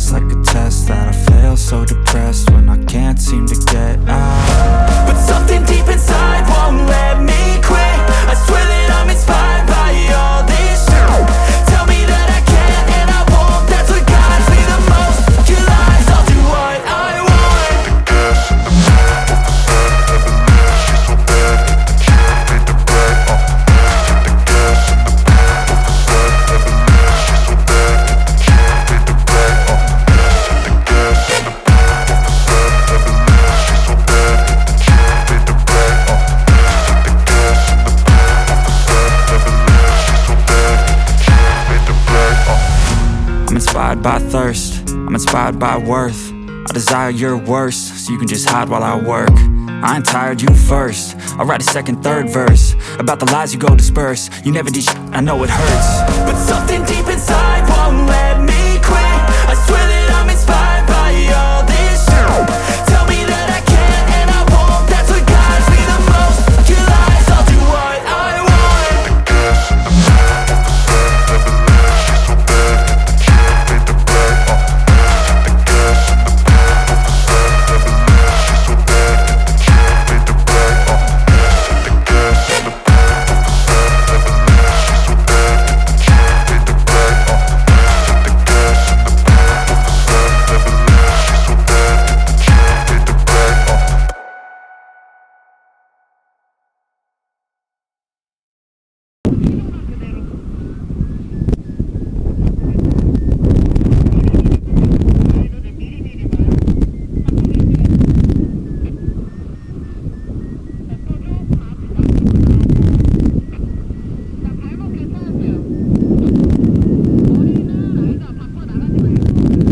feels like a test that I fail. So depressed when I can't seem to get out. But something deep inside won't let me quit. I swear that I'm inspired by all this shit. Tell me that I can't and I won't. That's what guides me the most. Your lies, I'll do what I want. Gas in the middle of the sun, never leave. She's so bad that the killer made the bed. Hit the gas in the middle of the sun, never leave. She's so bad that the killer made the bed. Hit the gas in the middle of the sun, never leave. She's so bad that the killer made the bed. Hit the gas in the middle of the sun, never leave. She's so bad that the killer made the bed. I'm inspired by thirst, I'm inspired by worth. I desire your worst, so you can just hide while I work. I ain't tired, you first. I'll write a second, third verse about the lies you go disperse. You never did shit, I know it hurts. But something deep inside won't let